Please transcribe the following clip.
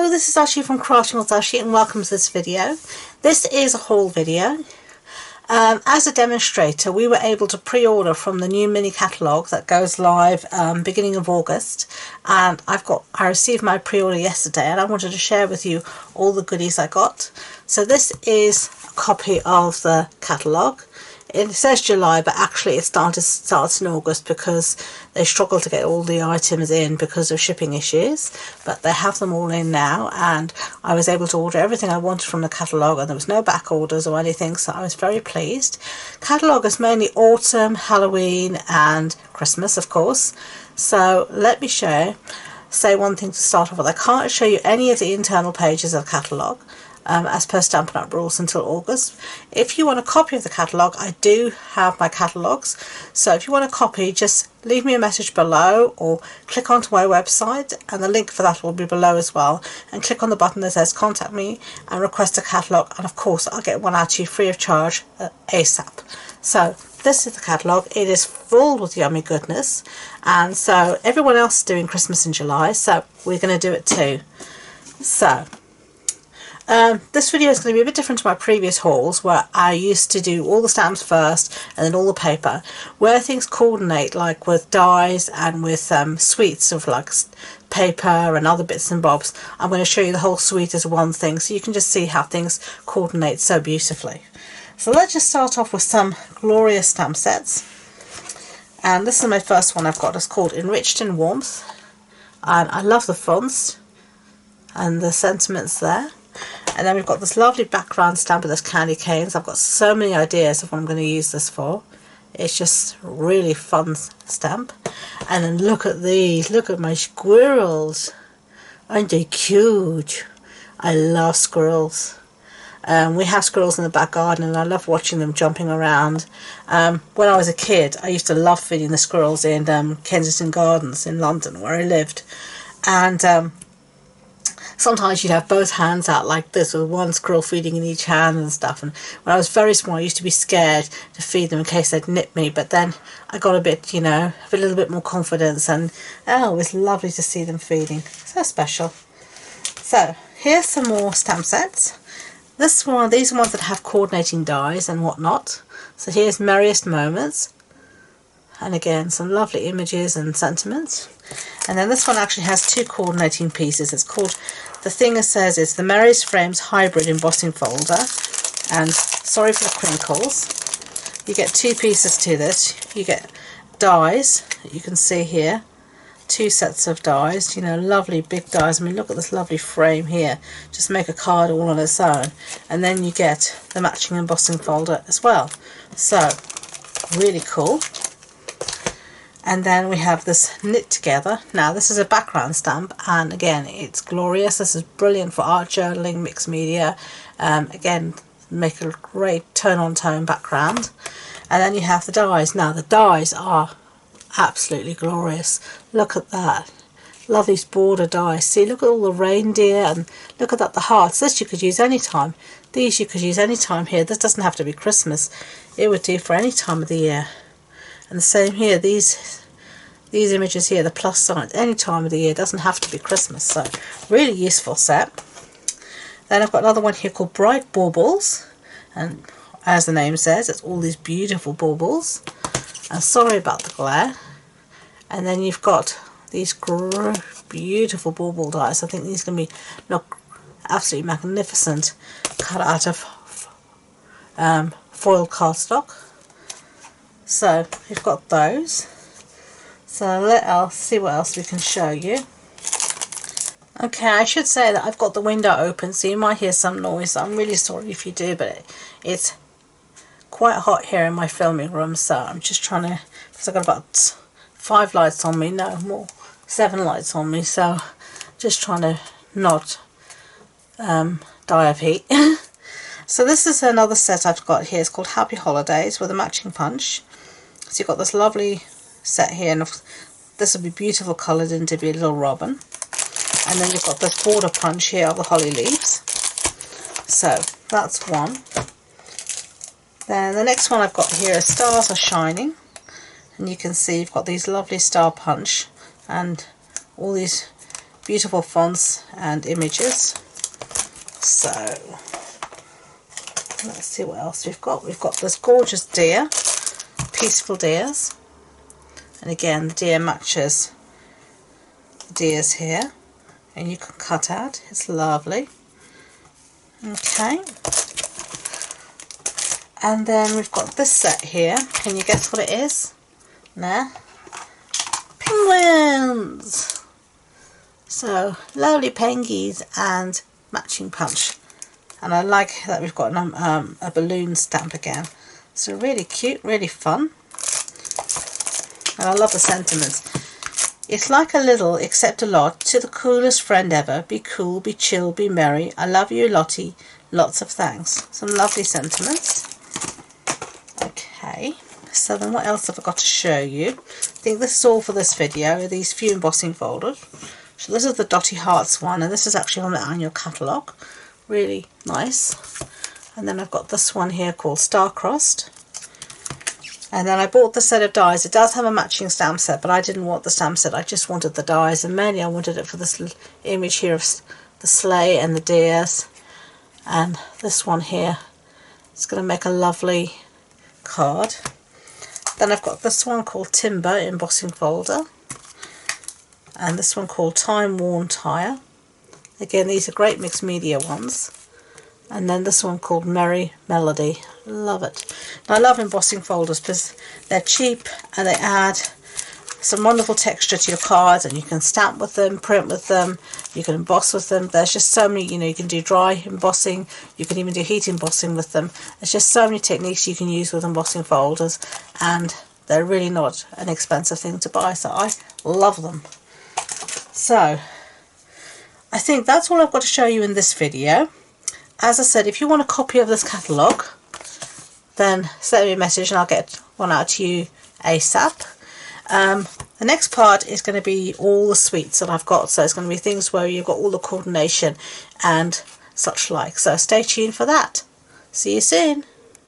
Hello, this is Ashee from Crafting with Ashee and welcome to this video. This is a haul video. As a demonstrator, we were able to pre-order from the new mini catalogue that goes live beginning of August, and I received my pre-order yesterday and I wanted to share with you all the goodies I got. So this is a copy of the catalogue. It says July, but actually it starts in August because they struggle to get all the items in because of shipping issues. But they have them all in now, and I was able to order everything I wanted from the catalogue, and there was no back orders or anything, so I was very pleased. Catalogue is mainly autumn, Halloween and Christmas, of course. So let me say one thing to start off with. I can't show you any of the internal pages of the catalogue, as per Stampin' Up rules, until August. If you want a copy of the catalogue, I do have my catalogues, so if you want a copy, just leave me a message below or click onto my website, and the link for that will be below as well, and click on the button that says contact me and request a catalogue, and of course I'll get one out to you free of charge ASAP. So this is the catalogue. It is full with yummy goodness, and so everyone else is doing Christmas in July, so we're going to do it too. So this video is going to be a bit different to my previous hauls, where I used to do all the stamps first and then all the paper. Where things coordinate, like with dies and with suites of like paper and other bits and bobs, I'm going to show you the whole suite as one thing, so you can just see how things coordinate so beautifully. So let's just start off with some glorious stamp sets. And this is my first one I've got. It's called Enriched in Warmth, and I love the fonts and the sentiments there. And then we've got this lovely background stamp with those candy canes. I've got so many ideas of what I'm going to use this for. It's just really fun stamp. And then look at these. Look at my squirrels. Aren't they cute? I love squirrels. We have squirrels in the back garden, and I love watching them jumping around. When I was a kid, I used to love feeding the squirrels in Kensington Gardens in London, where I lived. And sometimes you'd have both hands out like this, with one squirrel feeding in each hand and stuff. And when I was very small, I used to be scared to feed them in case they'd nip me. But then I got a bit, a little bit more confidence, and it was lovely to see them feeding. So special. So here's some more stamp sets. These are ones that have coordinating dies and whatnot. So here's Merriest Moments. And again, some lovely images and sentiments. And then this one actually has two coordinating pieces. It's called, the thing it says is the Merriest Frames Hybrid Embossing Folder. And sorry for the crinkles. You get two pieces to this. You get dies that you can see here. Two sets of dies, lovely big dies. I mean, look at this lovely frame here. Just make a card all on its own. And then you get the matching embossing folder as well. So, really cool. And then we have this Knit Together. Now this is a background stamp, and again it's glorious. This is brilliant for art journaling, mixed media. Again, make a great tone-on-tone background. And then you have the dies. Now the dies are absolutely glorious. Look at that. Love these border dies. See, look at all the reindeer, and look at that, the hearts. This you could use anytime. These you could use anytime here. This doesn't have to be Christmas. It would do for any time of the year. And the same here, these images here, the plus signs, any time of the year, doesn't have to be Christmas. So really useful set. Then I've got another one here called Bright Baubles, and as the name says, it's all these beautiful baubles. And sorry about the glare. And then you've got these beautiful bauble dies. I think these are going to look absolutely magnificent, cut out of foil cardstock. So we've got those. So let's see what else we can show you. Okay, I should say that I've got the window open, so you might hear some noise. I'm really sorry if you do, but it's quite hot here in my filming room, so I'm just trying to, because I've got about 5 lights on me, no more, 7 lights on me, so just trying to not die of heat. So this is another set I've got here. It's called Happy Holidays with a matching punch. So you've got this lovely set here, and this will be beautiful coloured into be a little robin. And then you've got this border punch here of the holly leaves. So that's one. Then the next one I've got here is Stars Are Shining. And you can see you've got these lovely star punch and all these beautiful fonts and images. So let's see what else we've got. We've got this gorgeous deer, Peaceful Deers, and again the deer matches the deers here, and you can cut out. It's lovely. Okay, and then we've got this set here. Can you guess what it is? There, penguins. So lovely pengies and matching punch. And I like that we've got a balloon stamp again. So really cute, really fun. And I love the sentiments. It's like a little, except a lot, to the coolest friend ever. Be cool, be chill, be merry. I love you, Lottie. Lots of thanks. Some lovely sentiments. Okay, so then what else have I got to show you? I think this is all for this video, these few embossing folders. So this is the Dotty Hearts one, and this is actually on the annual catalogue. Really nice. And then I've got this one here called Star-Crossed. And then I bought the set of dies. It does have a matching stamp set, but I didn't want the stamp set. I just wanted the dies, and mainly I wanted it for this little image here of the sleigh and the deers. And this one here, it's going to make a lovely card. Then I've got this one called Timber embossing folder, and this one called Time Worn Tire. Again, these are great mixed media ones. And then this one called Merry Melody. Love it. And I love embossing folders because they're cheap and they add some wonderful texture to your cards, and you can stamp with them, print with them, you can emboss with them. There's just so many, you can do dry embossing, you can even do heat embossing with them. There's just so many techniques you can use with embossing folders, and they're really not an expensive thing to buy, so I love them. So I think that's all I've got to show you in this video. As I said, if you want a copy of this catalogue, then send me a message and I'll get one out to you ASAP. The next part is going to be all the suites that I've got, so it's going to be things where you've got all the coordination and such like. So stay tuned for that. See you soon.